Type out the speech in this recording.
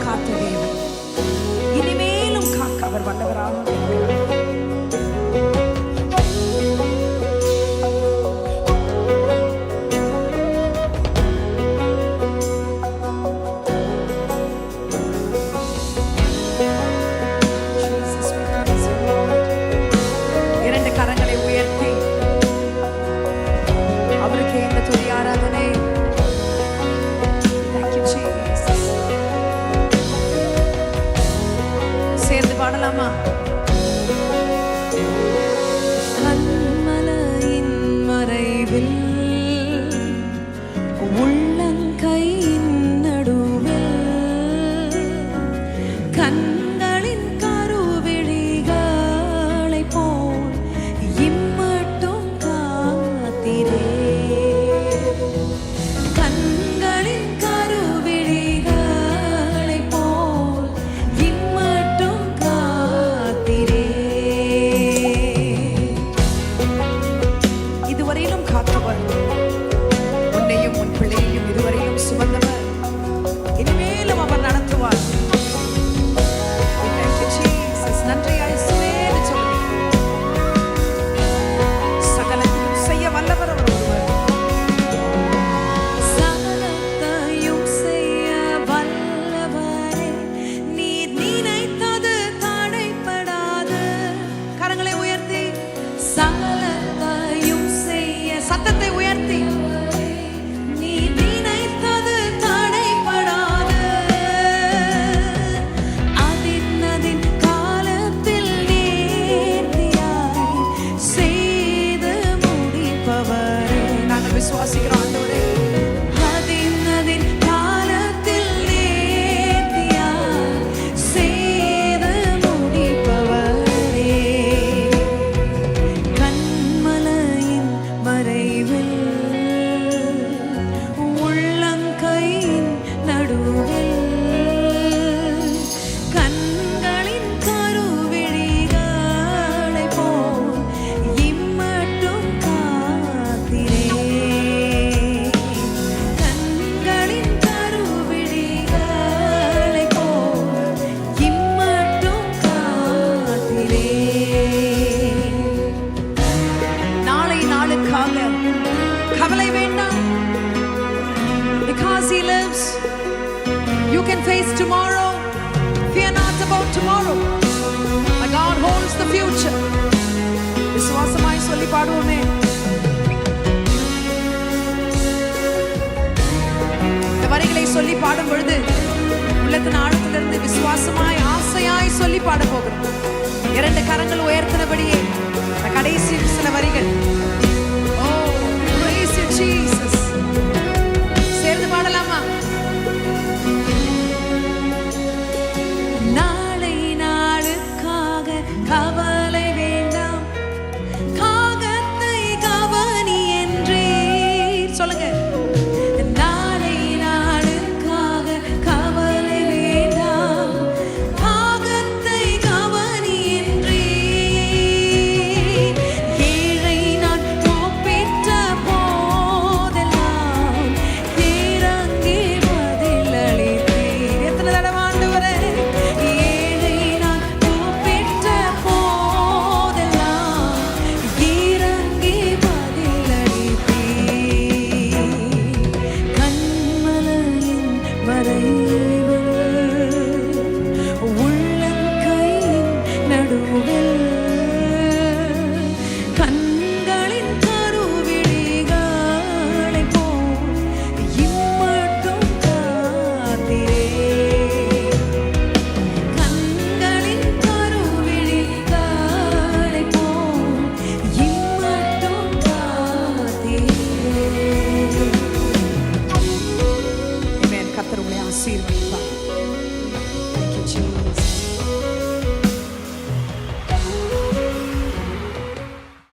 காத்த தேவன் இனிமேலும் காக்க அவர் வல்லவராக இருக்கிறார். பாடலாமா? கண்மலையின் மறைவில் உள்ளங்கையின் நடுவில் கண்களின் கருவிழிகளை போல் இம்மட்டும் காத்திரே. கண்களின் கருவிழிகளை போல் இம்மட்டும் காத்திரே. இதுவரையிலும் காத்தவர், உன்னையும் உன் பிள்ளையையும் இதுவரையிலும் சுமந்தவர், இனிமேலும் அவர் நடத்துவார். நன்றி இயேசுவே சொல்லி சகலத்தையும் செய்ய வல்லவர் அவர் ஒருவர். சகலத்தையும் செய்ய வல்லவரே, நீர் நினைத்தது தடைப்படாது. கரங்களை உயர்த்தி சகலத்தையும் செய்ய, சத்தத்தை உயர்த்தி நீர் நினைத்தது தடைப்படாது. அதின் காலத்தில் நேர்த்தியாய் செய்து முடிப்பவரே. நாங்கள் விசுவாசிக்கிறோம் ஆண்டவரே. அதின் காலத்தில் நேர்த்தியாய் செய்து முடிப்பவரே. கண்மலையின் மறைவில் உள்ளங்கையின் நடுவில் கண்களின் கருவிழிகளை போல் இம்மட்டும் காத்திரே. கண்களின் கருவிழிகளை போல் இம்மட்டும் காத்திரே. நாளை நாளுக்காக கவலை வேண்டாம். Because he lives, you can face tomorrow. Fear not about tomorrow. My God holds the future. விசுவாசமாய் சொல்லி பாடுவோமே. இந்த வரிகளை சொல்லி பாடும் பொழுது உள்ளத்தின் ஆழத்திலிருந்து விசுவாசமாய் ஆசையாய் சொல்லி பாட போகிறோம். இரண்டு கரங்கள் உயர்த்தினபடியே கடைசி சில வரிகள். Oh, praise you, Jesus.